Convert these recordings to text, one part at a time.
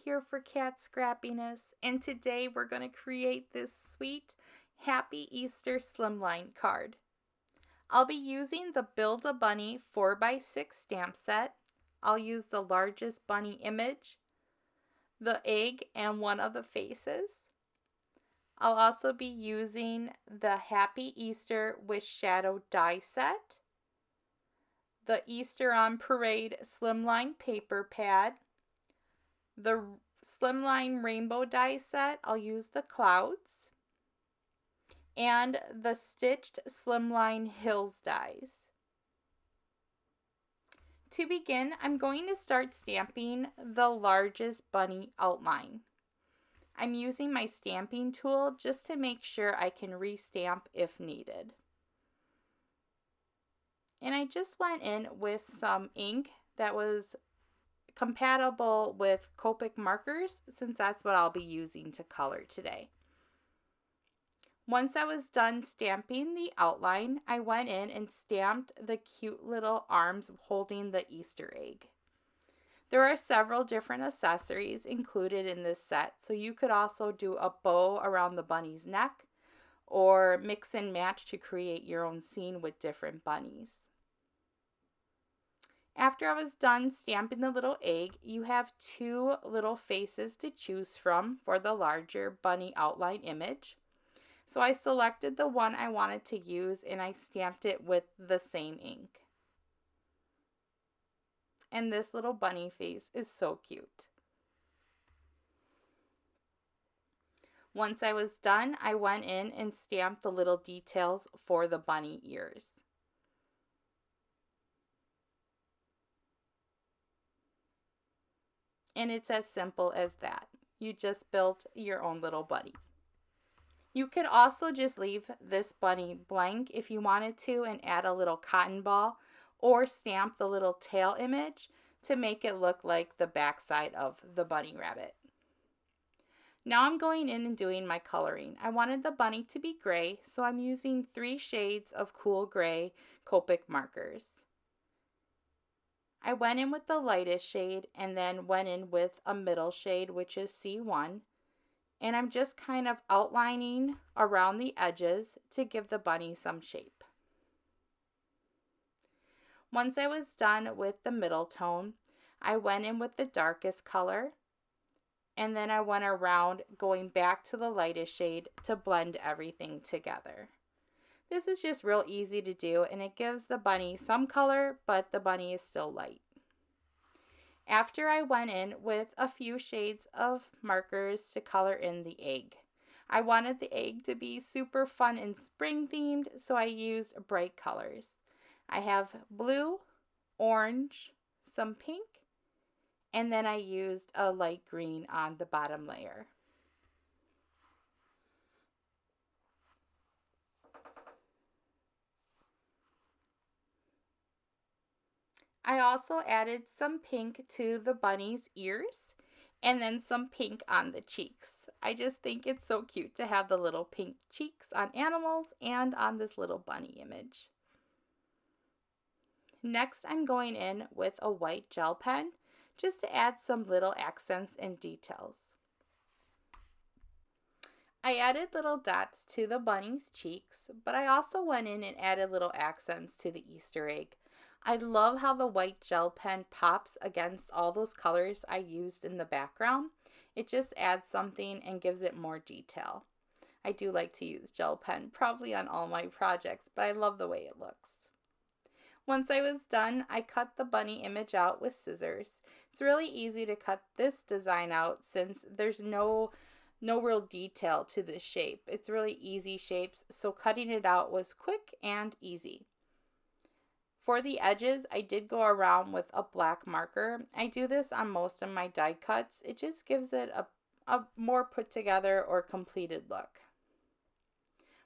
here for Cat Scrappiness, and today we're going to create this sweet Happy Easter Slimline card. I'll be using the Build a Bunny 4x6 stamp set. I'll use the largest bunny image, the egg, and one of the faces. I'll also be using the Happy Easter with Shadow die set, the Easter on Parade Slimline paper pad, the Slimline rainbow die set. I'll use the clouds, and the stitched Slimline hills dies. To begin, I'm going to start stamping the largest bunny outline. I'm using my stamping tool just to make sure I can restamp if needed. And I just went in with some ink that was compatible with Copic markers, since that's what I'll be using to color today. Once I was done stamping the outline, I went in and stamped the cute little arms holding the Easter egg. There are several different accessories included in this set, so you could also do a bow around the bunny's neck or mix and match to create your own scene with different bunnies. After I was done stamping the little egg, you have two little faces to choose from for the larger bunny outline image. So I selected the one I wanted to use and I stamped it with the same ink. And this little bunny face is so cute. Once I was done, I went in and stamped the little details for the bunny ears. And it's as simple as that. You just built your own little bunny. You could also just leave this bunny blank if you wanted to and add a little cotton ball or stamp the little tail image to make it look like the backside of the bunny rabbit. Now I'm going in and doing my coloring. I wanted the bunny to be gray, so I'm using 3 shades of cool gray Copic markers. I went in with the lightest shade and then went in with a middle shade, which is C1. And I'm just kind of outlining around the edges to give the bunny some shape. Once I was done with the middle tone, I went in with the darkest color, and then I went around going back to the lightest shade to blend everything together. This is just real easy to do, and it gives the bunny some color, but the bunny is still light. After I went in with a few shades of markers to color in the egg. I wanted the egg to be super fun and spring themed, so I used bright colors. I have blue, orange, some pink, and then I used a light green on the bottom layer. I also added some pink to the bunny's ears and then some pink on the cheeks. I just think it's so cute to have the little pink cheeks on animals and on this little bunny image. Next, I'm going in with a white gel pen just to add some little accents and details. I added little dots to the bunny's cheeks, but I also went in and added little accents to the Easter egg. I love how the white gel pen pops against all those colors I used in the background. It just adds something and gives it more detail. I do like to use gel pen probably on all my projects, but I love the way it looks. Once I was done, I cut the bunny image out with scissors. It's really easy to cut this design out since there's no real detail to this shape. It's really easy shapes, so cutting it out was quick and easy. For the edges, I did go around with a black marker. I do this on most of my die cuts. It just gives it a more put together or completed look.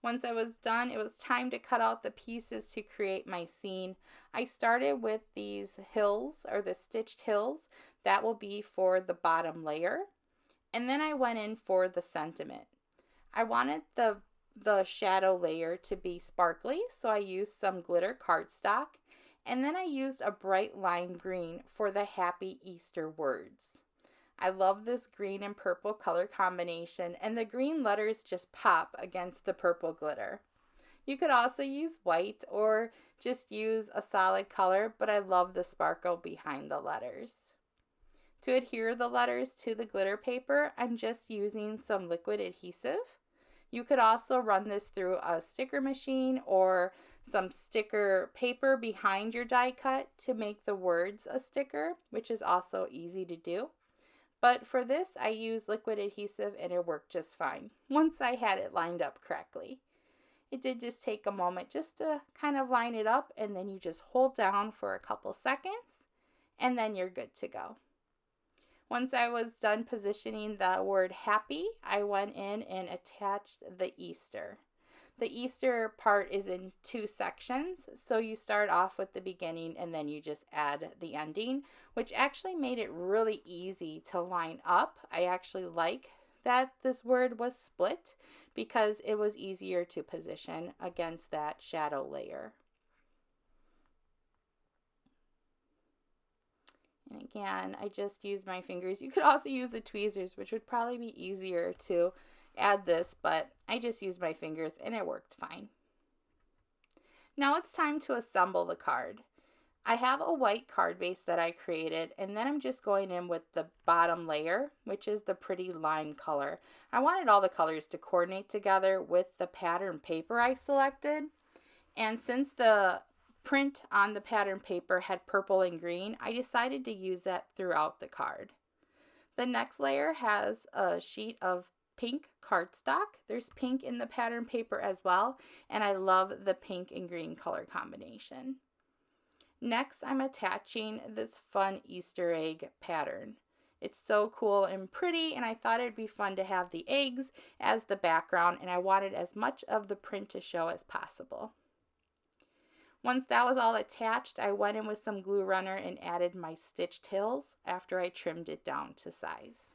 Once I was done, it was time to cut out the pieces to create my scene. I started with these hills, or the stitched hills. That will be for the bottom layer. And then I went in for the sentiment. I wanted the shadow layer to be sparkly, so I used some glitter cardstock. And then I used a bright lime green for the Happy Easter words. I love this green and purple color combination, and the green letters just pop against the purple glitter. You could also use white or just use a solid color, but I love the sparkle behind the letters. To adhere the letters to the glitter paper, I'm just using some liquid adhesive. You could also run this through a sticker machine or some sticker paper behind your die cut to make the words a sticker, which is also easy to do. But for this, I used liquid adhesive and it worked just fine once I had it lined up correctly. It did just take a moment just to kind of line it up, and then you just hold down for a couple seconds and then you're good to go. Once I was done positioning the word happy, I went in and attached the Easter. The Easter part is in two sections, so you start off with the beginning and then you just add the ending, which actually made it really easy to line up. I actually like that this word was split because it was easier to position against that shadow layer. And again, I just use my fingers. You could also use the tweezers, which would probably be easier to add this, but I just used my fingers and it worked fine. Now it's time to assemble the card. I have a white card base that I created, and then I'm just going in with the bottom layer, which is the pretty lime color. I wanted all the colors to coordinate together with the pattern paper I selected, and since the print on the pattern paper had purple and green, I decided to use that throughout the card. The next layer has a sheet of pink cardstock. There's pink in the pattern paper as well, and I love the pink and green color combination. Next, I'm attaching this fun Easter egg pattern. It's so cool and pretty, and I thought it'd be fun to have the eggs as the background, and I wanted as much of the print to show as possible. Once that was all attached, I went in with some glue runner and added my stitched hills after I trimmed it down to size.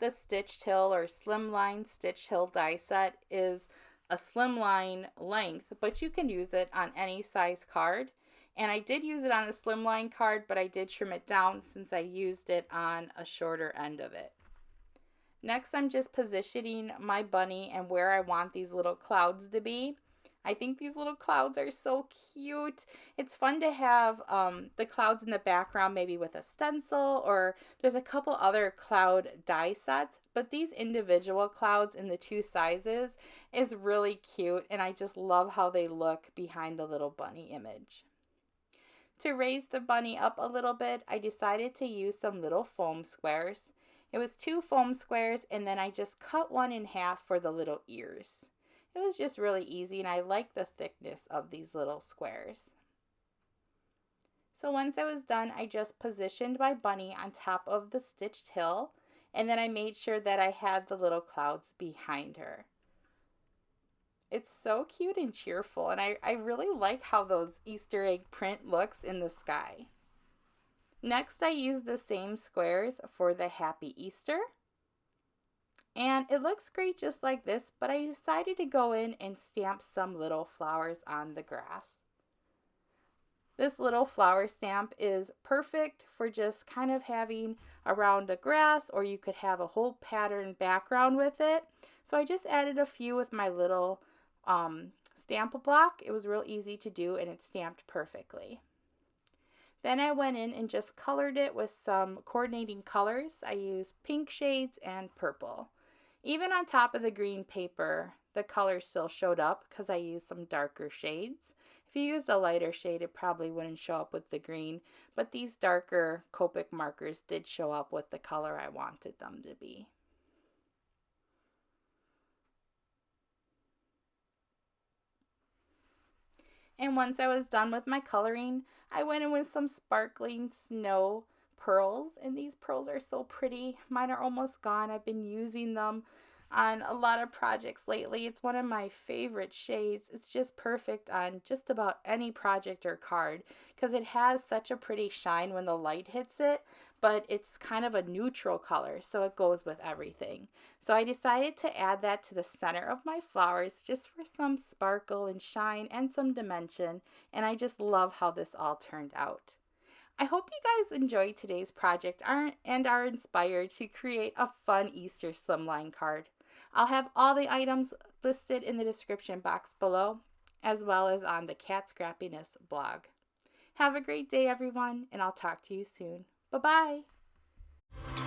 The stitched hill or slimline stitch hill die set is a slimline length, but you can use it on any size card. And I did use it on a slimline card, but I did trim it down since I used it on a shorter end of it. Next, I'm just positioning my bunny and where I want these little clouds to be. I think these little clouds are so cute. It's fun to have the clouds in the background, maybe with a stencil, or there's a couple other cloud die sets, but these individual clouds in the two sizes is really cute, and I just love how they look behind the little bunny image. To raise the bunny up a little bit, I decided to use some little foam squares. It was 2 foam squares, and then I just cut one in half for the little ears. It was just really easy, and I like the thickness of these little squares. So once I was done, I just positioned my bunny on top of the stitched hill, and then I made sure that I had the little clouds behind her. It's so cute and cheerful, and I really like how those Easter egg print looks in the sky. Next, I used the same squares for the Happy Easter. And it looks great just like this, but I decided to go in and stamp some little flowers on the grass. This little flower stamp is perfect for just kind of having around the grass, or you could have a whole pattern background with it. So I just added a few with my little stamp block. It was real easy to do, and it stamped perfectly. Then I went in and just colored it with some coordinating colors. I used pink shades and purple. Even on top of the green paper, the color still showed up because I used some darker shades. If you used a lighter shade, it probably wouldn't show up with the green, but these darker Copic markers did show up with the color I wanted them to be. And once I was done with my coloring, I went in with some sparkling snow pearls, and these pearls are so pretty. Mine are almost gone. I've been using them on a lot of projects lately. It's one of my favorite shades. It's just perfect on just about any project or card because it has such a pretty shine when the light hits it, but it's kind of a neutral color, so it goes with everything. So I decided to add that to the center of my flowers just for some sparkle and shine and some dimension, and I just love how this all turned out. I hope you guys enjoyed today's project and are inspired to create a fun Easter slimline card. I'll have all the items listed in the description box below, as well as on the Cat Scrappiness blog. Have a great day, everyone, and I'll talk to you soon. Bye bye.